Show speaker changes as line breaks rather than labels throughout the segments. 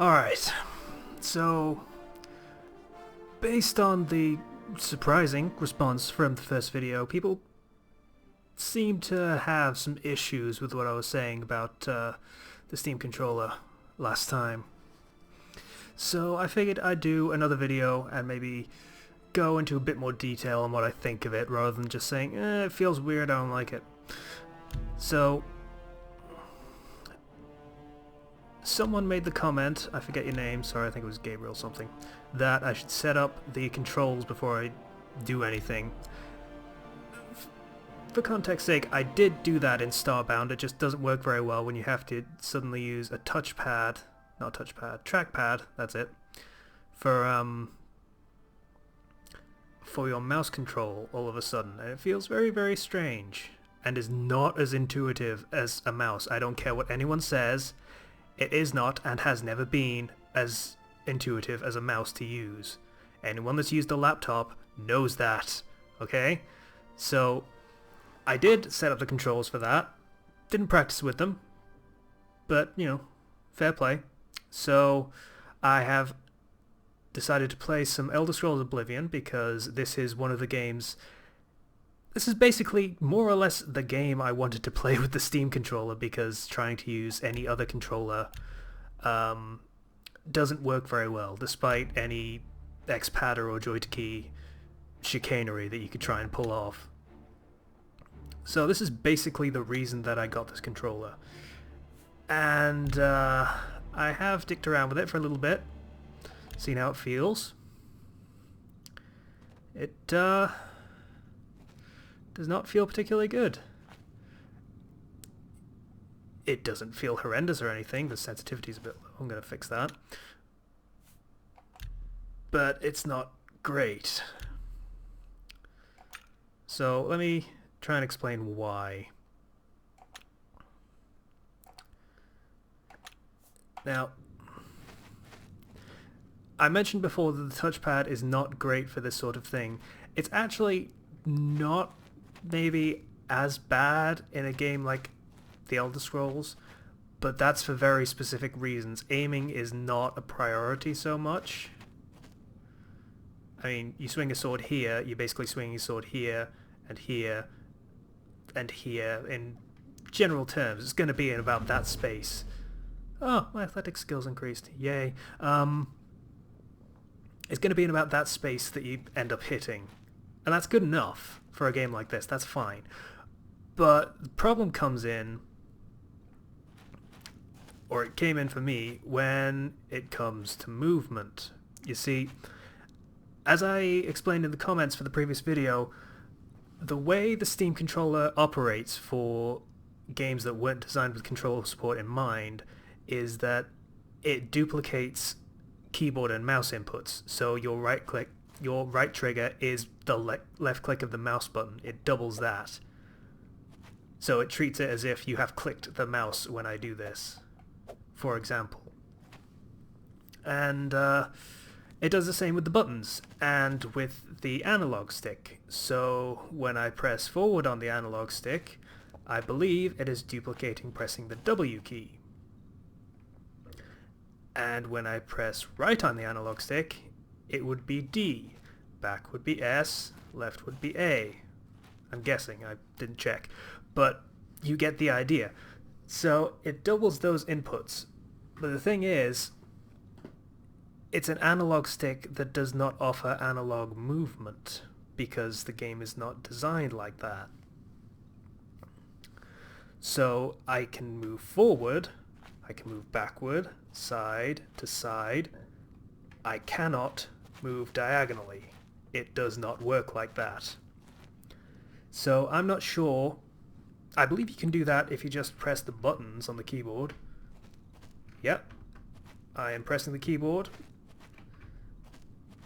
Alright, so based on the surprising response from the first video, people seem to have some issues with what I was saying about the Steam controller last time. So I figured I'd do another video and maybe go into a bit more detail on what I think of it rather than just saying, it feels weird, I don't like it. So someone made the comment, I forget your name, sorry, I think it was Gabriel something, that I should set up the controls before I do anything. For context's sake, I did do that in Starbound. It just doesn't work very well when you have to suddenly use a touchpad, not touchpad, trackpad, that's it, for your mouse control all of a sudden, and it feels very, very strange and is not as intuitive as a mouse. I don't care what anyone says. It is not and has never been as intuitive as a mouse to use. Anyone that's used a laptop knows that, okay? So I did set up the controls for that. Didn't practice with them, but, you know, fair play. So I have decided to play some Elder Scrolls Oblivion because this is one of the games... This is basically more or less the game I wanted to play with the Steam controller, because trying to use any other controller doesn't work very well, despite any X-Padder or Joy-to-Key chicanery that you could try and pull off. So this is basically the reason that I got this controller. And I have dicked around with it for a little bit, seen how it feels. It does not feel particularly good. It doesn't feel horrendous or anything. The sensitivity's a bit low. I'm going to fix that. But it's not great. So let me try and explain why. Now, I mentioned before that the touchpad is not great for this sort of thing. It's actually not maybe as bad in a game like The Elder Scrolls, but that's for very specific reasons. Aiming is not a priority so much. I mean, you swing a sword here, you're basically swinging a sword here, and here, and here. In general terms, it's going to be in about that space. Oh, my athletic skills increased. Yay. It's going to be in about that space that you end up hitting. And that's good enough for a game like this. That's fine. But the problem comes in, or it came in for me, when it comes to movement. You see, as I explained in the comments for the previous video, the way the Steam controller operates for games that weren't designed with controller support in mind is that it duplicates keyboard and mouse inputs. So your right trigger is the left click of the mouse button. It doubles that. So it treats it as if you have clicked the mouse when I do this, for example. And it does the same with the buttons and with the analog stick. So when I press forward on the analog stick, I believe it is duplicating pressing the W key. And when I press right on the analog stick, it would be D. Back would be S, left would be A. I'm guessing, I didn't check. But you get the idea. So it doubles those inputs. But the thing is, it's an analog stick that does not offer analog movement, because the game is not designed like that. So I can move forward, I can move backward, side to side. I cannot move diagonally. It does not work like that. So I'm not sure. I believe you can do that if you just press the buttons on the keyboard. Yep. I am pressing the keyboard.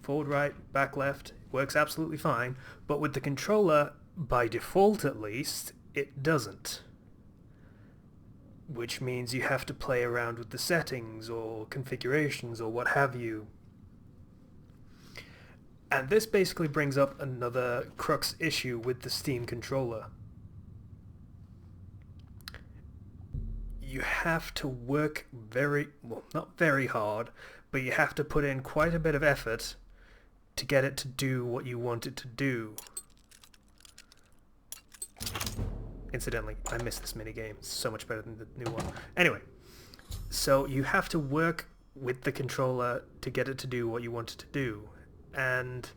Forward, right, back, left. Works absolutely fine. But with the controller, by default at least, it doesn't. Which means you have to play around with the settings or configurations or what have you. And this basically brings up another crux issue with the Steam controller. you have to work well, not very hard, but you have to put in quite a bit of effort to get it to do what you want it to do. Incidentally, I miss this minigame. It's so much better than the new one. Anyway, so you have to work with the controller to get it to do what you want it to do. And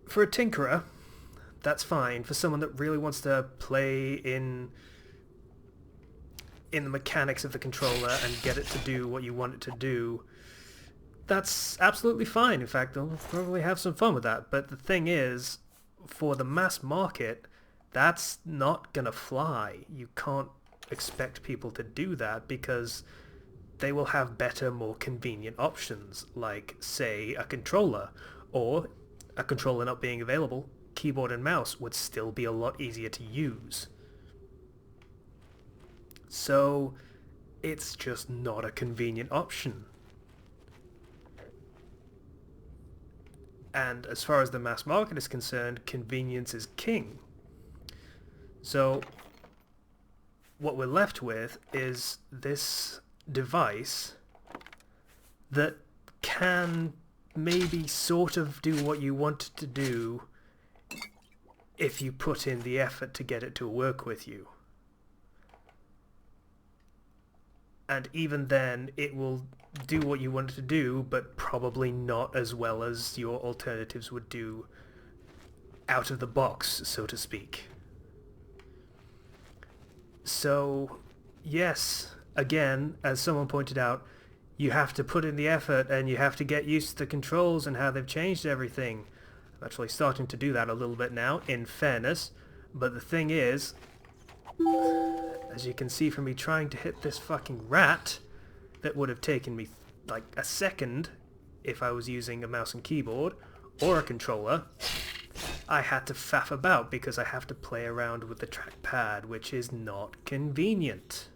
for a tinkerer, that's fine. For someone that really wants to play in the mechanics of the controller and get it to do what you want it to do, that's absolutely fine. In fact, they'll probably have some fun with that. But the thing is, for the mass market, that's not gonna fly. You can't expect people to do that because they will have better, more convenient options, like, say, a controller, or a controller not being available, keyboard and mouse would still be a lot easier to use. So it's just not a convenient option. And as far as the mass market is concerned, convenience is king. So what we're left with is this device that can maybe sort of do what you want it to do if you put in the effort to get it to work with you. And even then, it will do what you want it to do, but probably not as well as your alternatives would do out of the box, so to speak. So, yes, again, as someone pointed out, you have to put in the effort and you have to get used to the controls and how they've changed everything. I'm actually starting to do that a little bit now, in fairness. But the thing is, as you can see from me trying to hit this fucking rat, that would have taken me like a second if I was using a mouse and keyboard or a controller, I had to faff about because I have to play around with the trackpad, which is not convenient.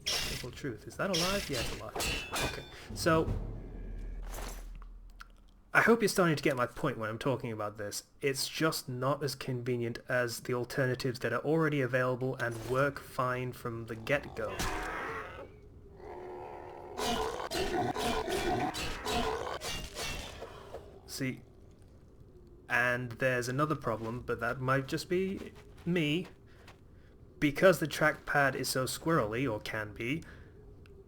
Simple truth. Is that alive? Yeah, it's alive. Okay. So, I hope you're starting to get my point when I'm talking about this. It's just not as convenient as the alternatives that are already available and work fine from the get-go. See, and there's another problem, but that might just be me. Because the trackpad is so squirrely, or can be,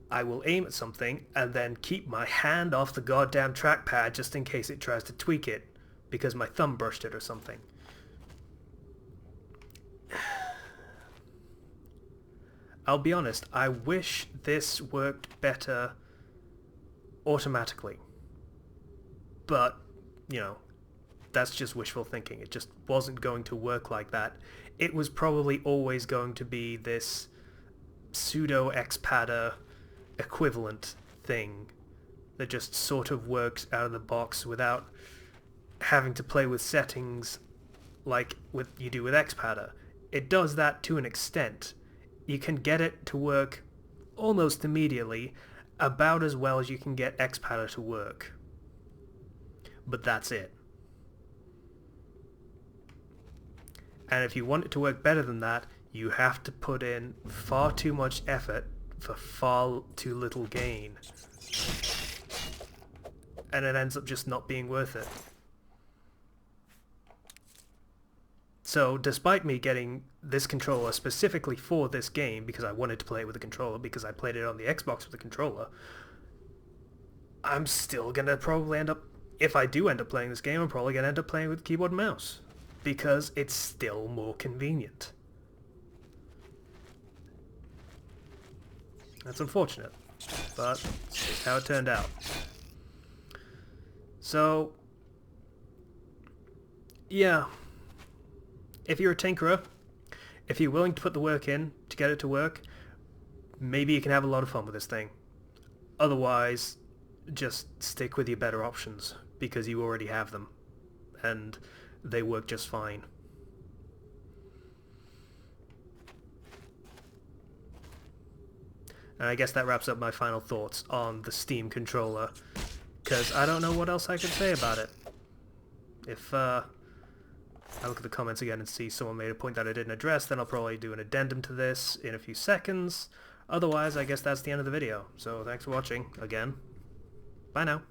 I will aim at something and then keep my hand off the goddamn trackpad just in case it tries to tweak it, because my thumb brushed it or something. I'll be honest, I wish this worked better automatically. But, you know, that's just wishful thinking. It just wasn't going to work like that. It was probably always going to be this pseudo-expadder equivalent thing that just sort of works out of the box without having to play with settings like you do with expadder. It does that to an extent. You can get it to work almost immediately, about as well as you can get expadder to work. But that's it. And if you want it to work better than that, you have to put in far too much effort for far too little gain. And it ends up just not being worth it. So, despite me getting this controller specifically for this game, because I wanted to play it with a controller, because I played it on the Xbox with a controller, I'm still gonna probably end up, if I do end up playing this game, I'm probably gonna end up playing with keyboard and mouse, because it's still more convenient. That's unfortunate, but it's just how it turned out. So, yeah. If you're a tinkerer, if you're willing to put the work in to get it to work, maybe you can have a lot of fun with this thing. Otherwise, just stick with your better options, because you already have them, and they work just fine. And I guess that wraps up my final thoughts on the Steam controller, because I don't know what else I could say about it. I look at the comments again and see someone made a point that I didn't address, then I'll probably do an addendum to this in a few seconds. Otherwise, I guess that's the end of the video. So thanks for watching again. Bye now.